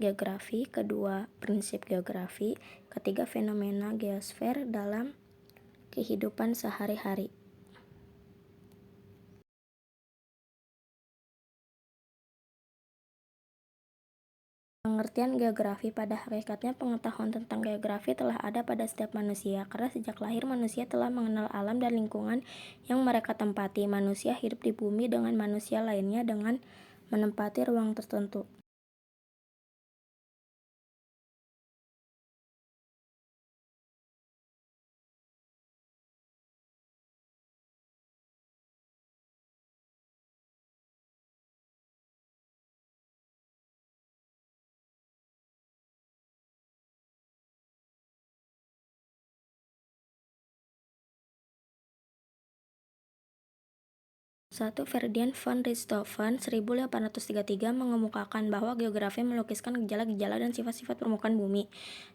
geografi, kedua, prinsip geografi, ketiga, fenomena geosfer dalam kehidupan sehari-hari. Pengertian geografi. Pada hakikatnya pengetahuan tentang geografi telah ada pada setiap manusia, karena sejak lahir manusia telah mengenal alam dan lingkungan yang mereka tempati. Manusia hidup di bumi dengan manusia lainnya dengan menempati ruang tertentu. Satu, Ferdinand von Richthofen 1833 mengemukakan bahwa geografi melukiskan gejala-gejala dan sifat-sifat permukaan bumi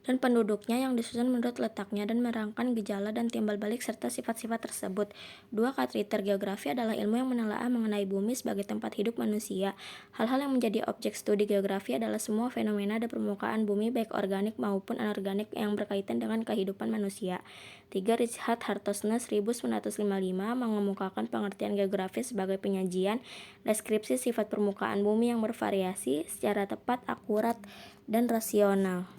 dan penduduknya yang disusun menurut letaknya dan menerangkan gejala dan timbal balik serta sifat-sifat tersebut. Dua, Carter geografi adalah ilmu yang menelaah mengenai bumi sebagai tempat hidup manusia. Hal-hal yang menjadi objek studi geografi adalah semua fenomena di permukaan bumi baik organik maupun anorganik yang berkaitan dengan kehidupan manusia. Tiga, Richard Hartosne 1955 mengemukakan pengertian geografi sebagai penyajian deskripsi sifat permukaan bumi yang bervariasi secara tepat, akurat, dan rasional.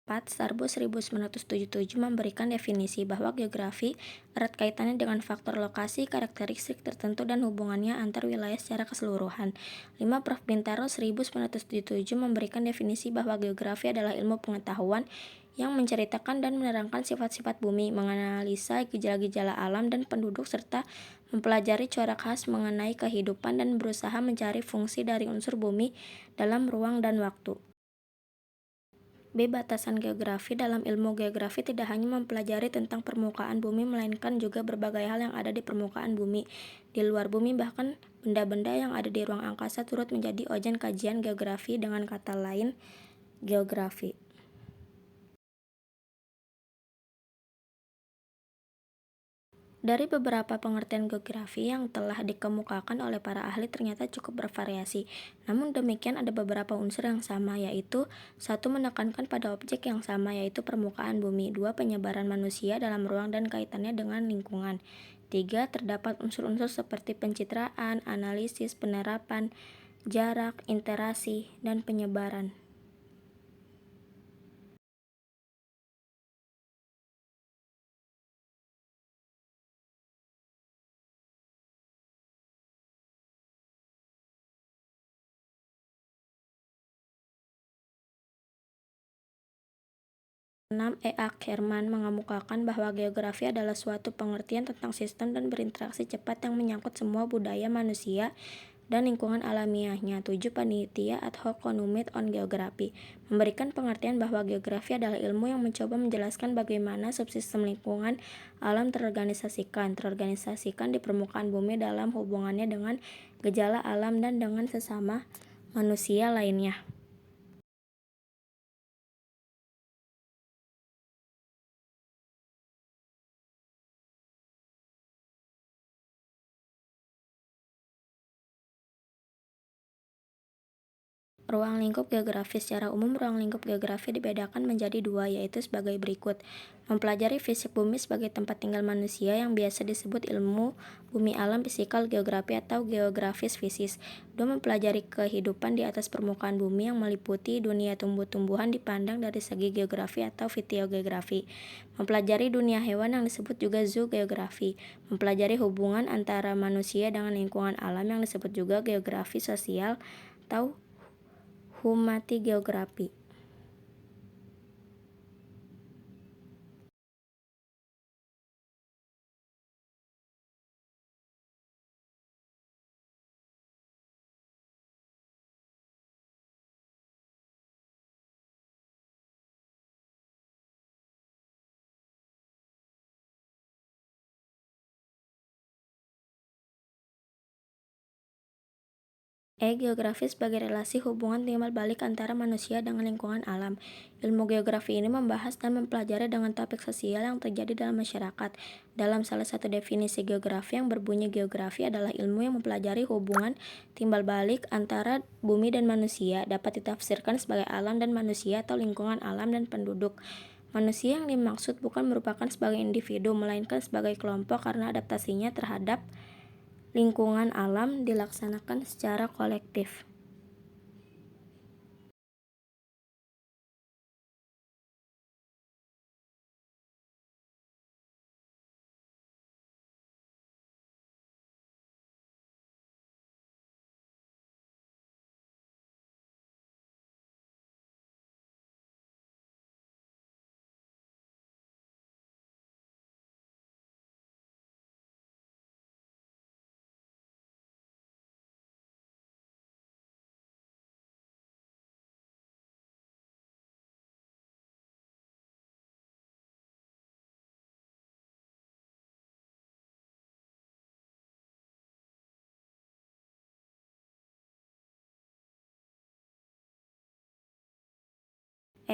Sarbo 1977 memberikan definisi bahwa geografi erat kaitannya dengan faktor lokasi, karakteristik tertentu, dan hubungannya antar wilayah secara keseluruhan. 5. Prof. Bintaro 1977 memberikan definisi bahwa geografi adalah ilmu pengetahuan yang menceritakan dan menerangkan sifat-sifat bumi, menganalisa gejala-gejala alam dan penduduk, serta mempelajari corak khas mengenai kehidupan dan berusaha mencari fungsi dari unsur bumi dalam ruang dan waktu. B. Batasan geografi. Dalam ilmu geografi tidak hanya mempelajari tentang permukaan bumi, melainkan juga berbagai hal yang ada di permukaan bumi, di luar bumi, bahkan benda-benda yang ada di ruang angkasa turut menjadi objek kajian geografi. Dengan kata lain, geografi dari beberapa pengertian geografi yang telah dikemukakan oleh para ahli ternyata cukup bervariasi. Namun demikian ada beberapa unsur yang sama, yaitu: 1. Menekankan pada objek yang sama, yaitu permukaan bumi. 2. Penyebaran manusia dalam ruang dan kaitannya dengan lingkungan. 3. Terdapat unsur-unsur seperti pencitraan, analisis, penerapan, jarak, interaksi, dan penyebaran. 6. E. Ackerman mengemukakan bahwa geografi adalah suatu pengertian tentang sistem dan berinteraksi cepat yang menyangkut semua budaya manusia dan lingkungan alamiahnya. 7. Panitia ad hoc Konumit on Geography memberikan pengertian bahwa geografi adalah ilmu yang mencoba menjelaskan bagaimana subsistem lingkungan alam terorganisasikan di permukaan bumi dalam hubungannya dengan gejala alam dan dengan sesama manusia lainnya. Ruang lingkup geografi. Secara umum, ruang lingkup geografi dibedakan menjadi dua, yaitu sebagai berikut: mempelajari fisik bumi sebagai tempat tinggal manusia yang biasa disebut ilmu bumi alam fisikal geografi atau geografis fisis. 2. Mempelajari kehidupan di atas permukaan bumi yang meliputi dunia tumbuh-tumbuhan dipandang dari segi geografi atau fitogeografi. Mempelajari dunia hewan yang disebut juga zoogeografi. Mempelajari hubungan antara manusia dengan lingkungan alam yang disebut juga geografi sosial atau humati-geografi. Geografi sebagai relasi hubungan timbal balik antara manusia dengan lingkungan alam. Ilmu geografi ini membahas dan mempelajari dengan topik sosial yang terjadi dalam masyarakat. Dalam salah satu definisi geografi yang berbunyi, geografi adalah ilmu yang mempelajari hubungan timbal balik antara bumi dan manusia, dapat ditafsirkan sebagai alam dan manusia atau lingkungan alam dan penduduk. Manusia yang dimaksud bukan merupakan sebagai individu, melainkan sebagai kelompok karena adaptasinya terhadap lingkungan alam dilaksanakan secara kolektif.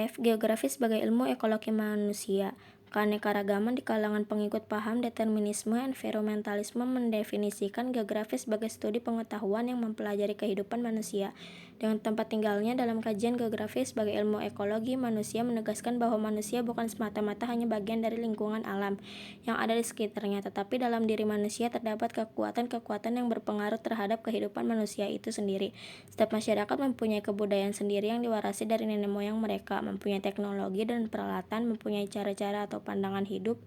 Geografi sebagai ilmu ekologi manusia. Keanekaragaman di kalangan pengikut paham determinisme environmentalisme mendefinisikan geografi sebagai studi pengetahuan yang mempelajari kehidupan manusia dengan tempat tinggalnya. Dalam kajian geografi sebagai ilmu ekologi manusia menegaskan bahwa manusia bukan semata-mata hanya bagian dari lingkungan alam yang ada di sekitarnya, tetapi dalam diri manusia terdapat kekuatan-kekuatan yang berpengaruh terhadap kehidupan manusia itu sendiri. Setiap masyarakat mempunyai kebudayaan sendiri yang diwarisi dari nenek moyang mereka, mempunyai teknologi dan peralatan, mempunyai cara-cara atau pandangan hidup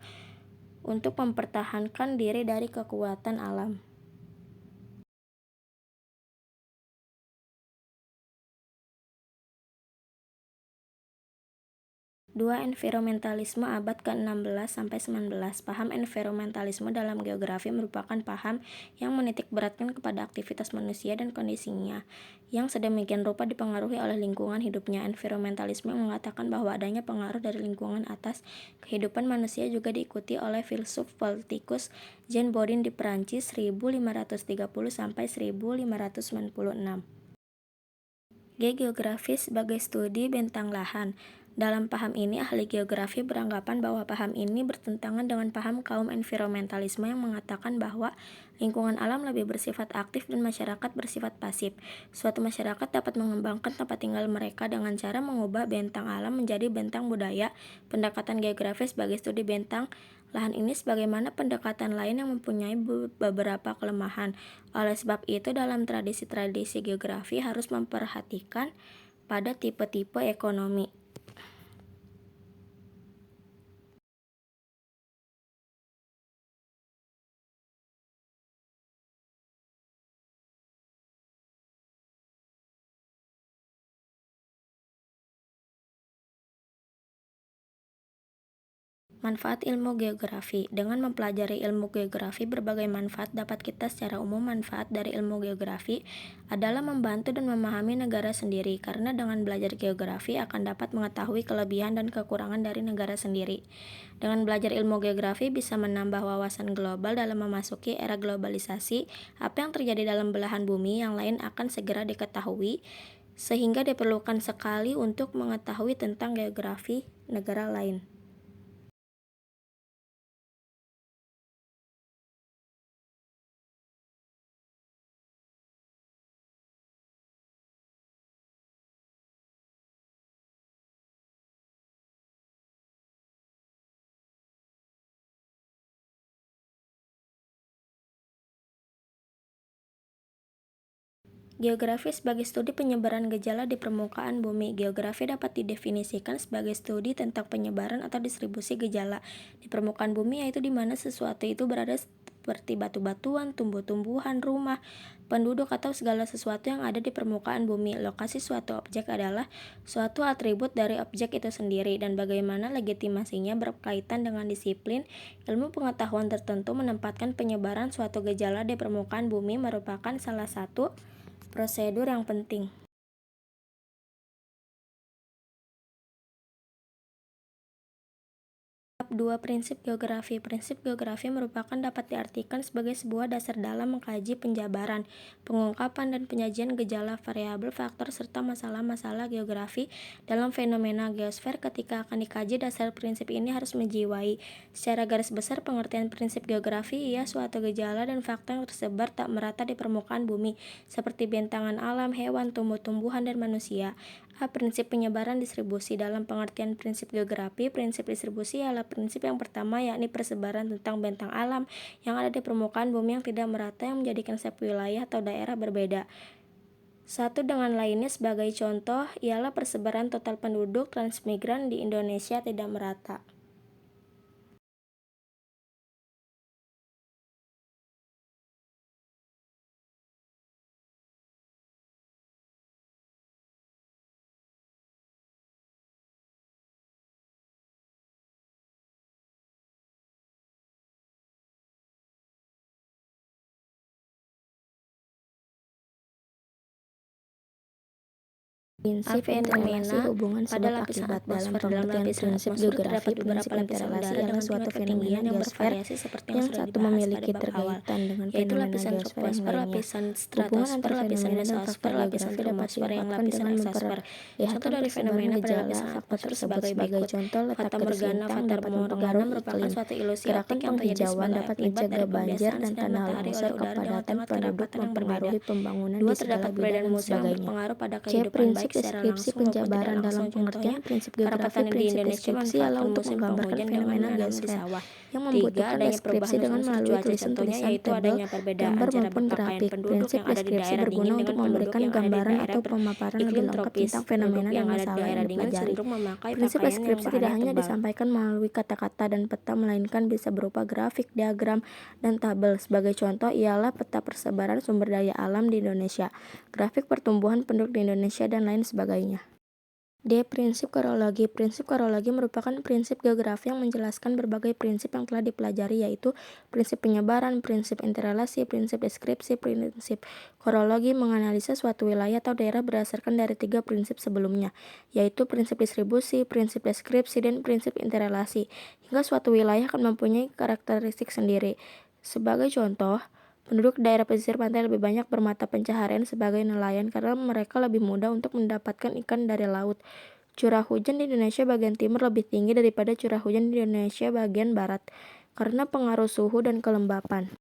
untuk mempertahankan diri dari kekuatan alam. 2. Environmentalisme abad ke-16-19. Paham environmentalisme dalam geografi merupakan paham yang menitik beratkan kepada aktivitas manusia dan kondisinya yang sedemikian rupa dipengaruhi oleh lingkungan hidupnya. Environmentalisme mengatakan bahwa adanya pengaruh dari lingkungan atas kehidupan manusia juga diikuti oleh filsuf politikus Jean Bodin di Perancis 1530-1596. Geografi sebagai studi bentang lahan. Dalam paham ini, ahli geografi beranggapan bahwa paham ini bertentangan dengan paham kaum environmentalisme yang mengatakan bahwa lingkungan alam lebih bersifat aktif dan masyarakat bersifat pasif. Suatu masyarakat dapat mengembangkan tempat tinggal mereka dengan cara mengubah bentang alam menjadi bentang budaya. Pendekatan geografi sebagai studi bentang lahan ini sebagaimana pendekatan lain yang mempunyai beberapa kelemahan. Oleh sebab itu, dalam tradisi-tradisi geografi harus memperhatikan pada tipe-tipe ekonomi. Manfaat ilmu geografi. Dengan mempelajari ilmu geografi, berbagai manfaat dapat kita secara umum. Manfaat dari ilmu geografi adalah membantu dan memahami negara sendiri, karena dengan belajar geografi akan dapat mengetahui kelebihan dan kekurangan dari negara sendiri. Dengan belajar ilmu geografi bisa menambah wawasan global dalam memasuki era globalisasi. Apa yang terjadi dalam belahan bumi yang lain akan segera diketahui, sehingga diperlukan sekali untuk mengetahui tentang geografi negara lain. Geografi sebagai studi penyebaran gejala di permukaan bumi. Geografi dapat didefinisikan sebagai studi tentang penyebaran atau distribusi gejala di permukaan bumi, yaitu di mana sesuatu itu berada seperti batu-batuan, tumbuh-tumbuhan, rumah, penduduk, atau segala sesuatu yang ada di permukaan bumi. Lokasi suatu objek adalah suatu atribut dari objek itu sendiri, dan bagaimana legitimasinya berkaitan dengan disiplin ilmu pengetahuan tertentu. Menempatkan penyebaran suatu gejala di permukaan bumi merupakan salah satu prosedur yang penting. 2. Prinsip geografi. Prinsip geografi merupakan dapat diartikan sebagai sebuah dasar dalam mengkaji penjabaran, pengungkapan, dan penyajian gejala, variabel, faktor, serta masalah-masalah geografi dalam fenomena geosfer. Ketika akan dikaji, dasar prinsip ini harus menjiwai. Secara garis besar, pengertian prinsip geografi ia suatu gejala dan fakta yang tersebar tak merata di permukaan bumi, seperti bentangan alam, hewan, tumbuh-tumbuhan, dan manusia. A. Prinsip penyebaran distribusi. Dalam pengertian prinsip geografi, prinsip distribusi adalah prinsip yang pertama, yakni persebaran tentang bentang alam yang ada di permukaan bumi yang tidak merata, yang menjadikan setiap wilayah atau daerah berbeda satu dengan lainnya. Sebagai contoh, ialah persebaran total penduduk transmigran di Indonesia tidak merata. Prinsip interrelasi hubungan sebab akibat. Dalam pengertian prinsip geografi, prinsip interrelasi adalah suatu fenomena geosfer yang satu memiliki terkaitan dengan fenomena geosfer yang lainnya. Hubungan antar fenomena dan faktor geografi dapat diungkapkan dengan memperlihatkan persebaran gejala faktor tersebut. Sebagai contoh, letak garis lintang dapat mempengaruhi iklim. Gerakan penghijauan dapat mencegah banjir dan tanah longsor. Kepadatan penduduk mempengaruhi pembangunan di segala bidang dan sebagainya. C. Prinsip deskripsi penjabaran. Dalam pengertian prinsip geografi, prinsip deskripsi adalah untuk menggambarkan fenomena geosfer yang membutuhkan deskripsi dengan melalui tulisan-tulisan, tabel, gambar maupun grafik. Prinsip deskripsi berguna untuk memberikan gambaran atau pemaparan lebih lengkap tentang fenomena dan masalah yang dipelajari. Prinsip deskripsi tidak hanya disampaikan melalui kata-kata dan peta, melainkan bisa berupa grafik, diagram, dan tabel. Sebagai contoh ialah peta persebaran sumber daya alam di Indonesia, grafik pertumbuhan penduduk di Indonesia, dan lain sebagainya. D. Prinsip korologi. Prinsip korologi merupakan prinsip geografi yang menjelaskan berbagai prinsip yang telah dipelajari, yaitu prinsip penyebaran, prinsip interrelasi, prinsip deskripsi. Prinsip korologi menganalisa suatu wilayah atau daerah berdasarkan dari 3 prinsip sebelumnya, yaitu prinsip distribusi, prinsip deskripsi, dan prinsip interrelasi, hingga suatu wilayah akan mempunyai karakteristik sendiri. Sebagai contoh, penduduk daerah pesisir pantai lebih banyak bermata pencaharian sebagai nelayan karena mereka lebih mudah untuk mendapatkan ikan dari laut. Curah hujan di Indonesia bagian timur lebih tinggi daripada curah hujan di Indonesia bagian barat karena pengaruh suhu dan kelembapan.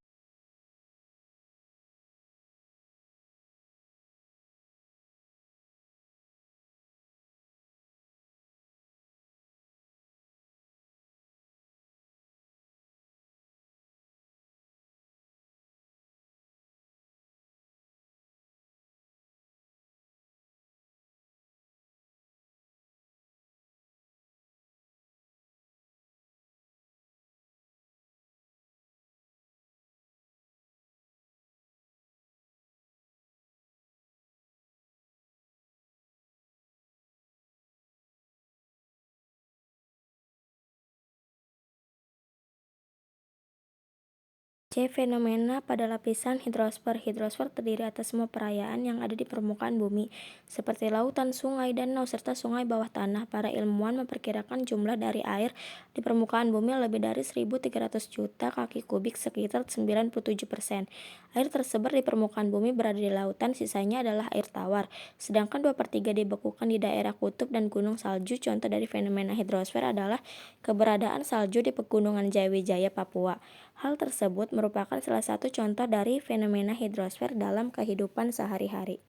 C. Fenomena pada lapisan hidrosfer. Hidrosfer terdiri atas semua perayaan yang ada di permukaan bumi, seperti lautan, sungai, danau, serta sungai bawah tanah. Para ilmuwan memperkirakan jumlah dari air di permukaan bumi lebih dari 1.300 juta kaki kubik, sekitar 97%. Air tersebar di permukaan bumi berada di lautan, sisanya adalah air tawar, sedangkan 2/3 dibekukan di daerah kutub dan gunung salju. Contoh dari fenomena hidrosfer adalah keberadaan salju di Pegunungan Jayawijaya, Papua. Hal tersebut merupakan salah satu contoh dari fenomena hidrosfer dalam kehidupan sehari-hari.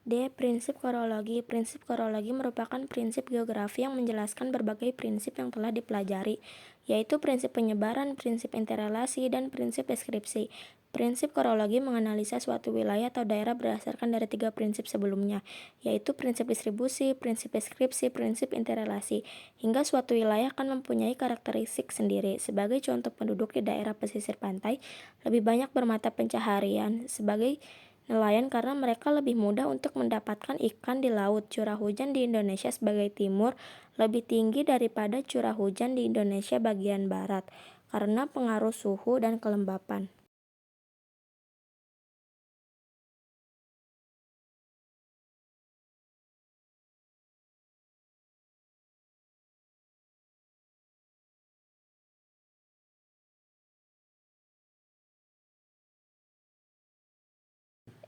D. Prinsip korologi. Prinsip korologi merupakan prinsip geografi yang menjelaskan berbagai prinsip yang telah dipelajari, yaitu prinsip penyebaran, prinsip interrelasi, dan prinsip deskripsi. Prinsip korologi menganalisa suatu wilayah atau daerah berdasarkan dari 3 prinsip sebelumnya, yaitu prinsip distribusi, prinsip deskripsi, prinsip interrelasi, hingga suatu wilayah akan mempunyai karakteristik sendiri. Sebagai contoh, penduduk di daerah pesisir pantai lebih banyak bermata pencaharian sebagai nelayan karena mereka lebih mudah untuk mendapatkan ikan di laut. Curah hujan di Indonesia sebagai timur lebih tinggi daripada curah hujan di Indonesia bagian barat karena pengaruh suhu dan kelembapan.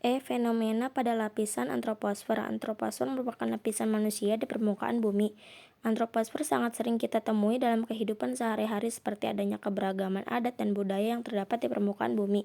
Fenomena pada lapisan antroposfer. Antroposfer merupakan lapisan manusia di permukaan bumi. Antroposfer sangat sering kita temui dalam kehidupan sehari-hari seperti adanya keberagaman adat dan budaya yang terdapat di permukaan bumi.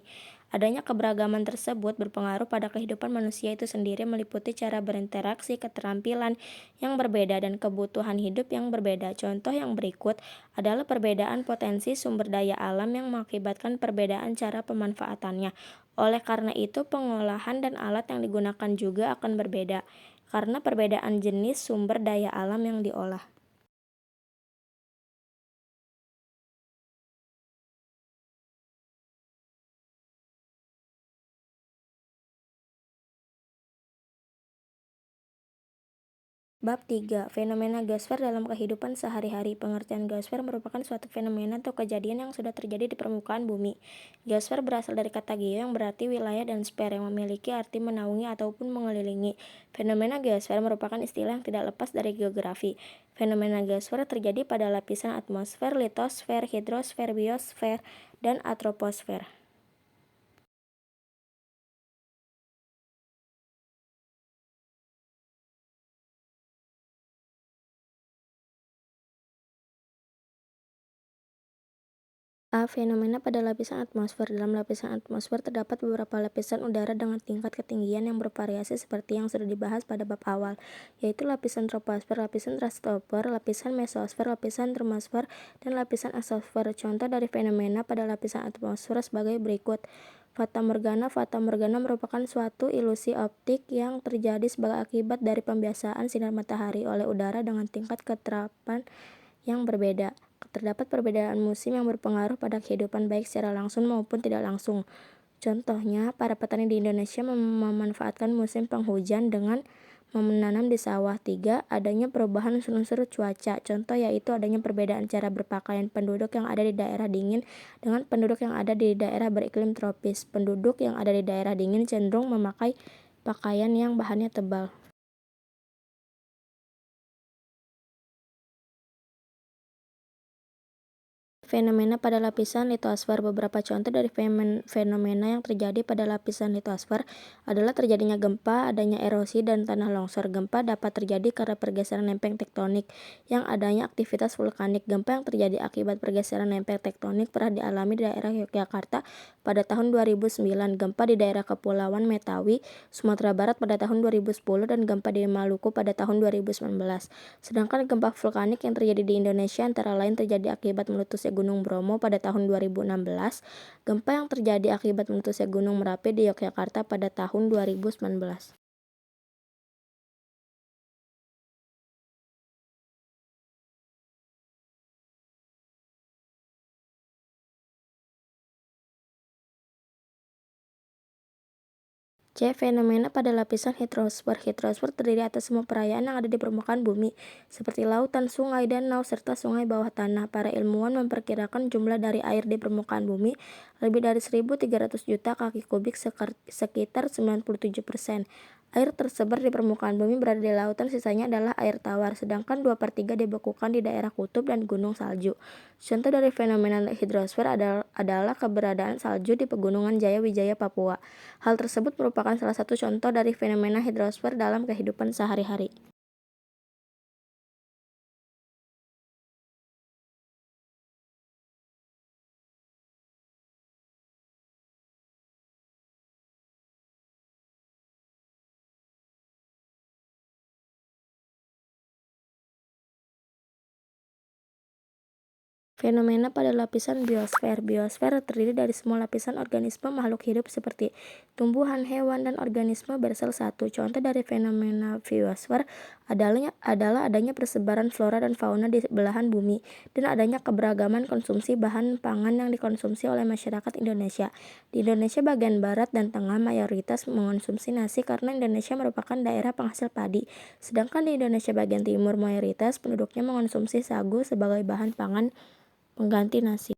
Adanya keberagaman tersebut berpengaruh pada kehidupan manusia itu sendiri meliputi cara berinteraksi, keterampilan yang berbeda, dan kebutuhan hidup yang berbeda. Contoh yang berikut adalah perbedaan potensi sumber daya alam yang mengakibatkan perbedaan cara pemanfaatannya. Oleh karena itu, pengolahan dan alat yang digunakan juga akan berbeda, karena perbedaan jenis sumber daya alam yang diolah. Bab 3. Fenomena geosfer dalam kehidupan sehari-hari. Pengertian geosfer merupakan suatu fenomena atau kejadian yang sudah terjadi di permukaan bumi. Geosfer berasal dari kata geo yang berarti wilayah dan sfer yang memiliki arti menaungi ataupun mengelilingi. Fenomena geosfer merupakan istilah yang tidak lepas dari geografi. Fenomena geosfer terjadi pada lapisan atmosfer, litosfer, hidrosfer, biosfer, dan troposfer. Fenomena pada lapisan atmosfer. Dalam lapisan atmosfer terdapat beberapa lapisan udara dengan tingkat ketinggian yang bervariasi seperti yang sudah dibahas pada bab awal, yaitu lapisan troposfer, lapisan stratosfer, lapisan mesosfer, lapisan termosfer, dan lapisan eksosfer. Contoh dari fenomena pada lapisan atmosfer sebagai berikut. Fata Morgana. Fata Morgana merupakan suatu ilusi optik yang terjadi sebagai akibat dari pembiasaan sinar matahari oleh udara dengan tingkat keterapan yang berbeda. Terdapat perbedaan musim yang berpengaruh pada kehidupan baik secara langsung maupun tidak langsung. Contohnya, para petani di Indonesia memanfaatkan musim penghujan dengan menanam di sawah. 3. Adanya perubahan unsur-unsur cuaca. Contoh yaitu adanya perbedaan cara berpakaian penduduk yang ada di daerah dingin dengan penduduk yang ada di daerah beriklim tropis. Penduduk yang ada di daerah dingin cenderung memakai pakaian yang bahannya tebal. Fenomena pada lapisan litosfer. Beberapa contoh dari fenomena yang terjadi pada lapisan litosfer adalah terjadinya gempa, adanya erosi, dan tanah longsor. Gempa dapat terjadi karena pergeseran lempeng tektonik yang adanya aktivitas vulkanik. Gempa yang terjadi akibat pergeseran lempeng tektonik pernah dialami di daerah Yogyakarta pada tahun 2009, gempa di daerah Kepulauan Metawi, Sumatera Barat pada tahun 2010, dan gempa di Maluku pada tahun 2019. Sedangkan gempa vulkanik yang terjadi di Indonesia antara lain terjadi akibat meletusnya Gunung Bromo pada tahun 2016, gempa yang terjadi akibat meletusnya Gunung Merapi di Yogyakarta pada tahun 2019. Fenomena pada lapisan hidrosfer. Hidrosfer terdiri atas semua perayaan yang ada di permukaan bumi, seperti lautan, sungai, danau, serta sungai bawah tanah. Para ilmuwan memperkirakan jumlah dari air di permukaan bumi lebih dari 1.300 juta kaki kubik, sekitar 97%. Air tersebar di permukaan bumi berada di lautan, sisanya adalah air tawar, sedangkan 2/3 dibekukan di daerah kutub dan gunung salju. Contoh dari fenomena hidrosfer adalah keberadaan salju di Pegunungan Jaya Wijaya, Papua. Hal tersebut merupakan salah satu contoh dari fenomena hidrosfer dalam kehidupan sehari-hari. Fenomena pada lapisan biosfer. Biosfer terdiri dari semua lapisan organisme makhluk hidup seperti tumbuhan, hewan, dan organisme bersel satu. Contoh dari fenomena biosfer adalah adanya persebaran flora dan fauna di belahan bumi dan adanya keberagaman konsumsi bahan pangan yang dikonsumsi oleh masyarakat Indonesia. Di Indonesia bagian barat dan tengah mayoritas mengonsumsi nasi karena Indonesia merupakan daerah penghasil padi. Sedangkan di Indonesia bagian timur mayoritas penduduknya mengonsumsi sagu sebagai bahan pangan pengganti nasi.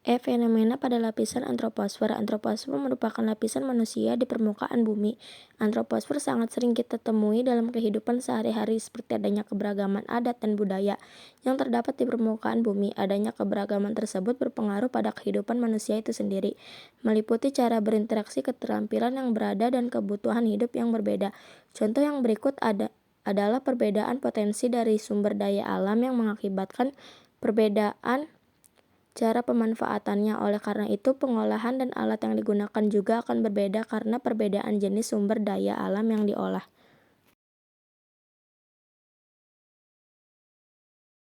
Fenomena pada lapisan antroposfer. Antroposfer merupakan lapisan manusia di permukaan bumi. Antroposfer sangat sering kita temui dalam kehidupan sehari-hari seperti adanya keberagaman adat dan budaya yang terdapat di permukaan bumi. Adanya keberagaman tersebut berpengaruh pada kehidupan manusia itu sendiri, meliputi cara berinteraksi, keterampilan yang berada, dan kebutuhan hidup yang berbeda. Contoh yang berikut adalah perbedaan potensi dari sumber daya alam yang mengakibatkan perbedaan cara pemanfaatannya. Oleh karena itu, pengolahan dan alat yang digunakan juga akan berbeda karena perbedaan jenis sumber daya alam yang diolah.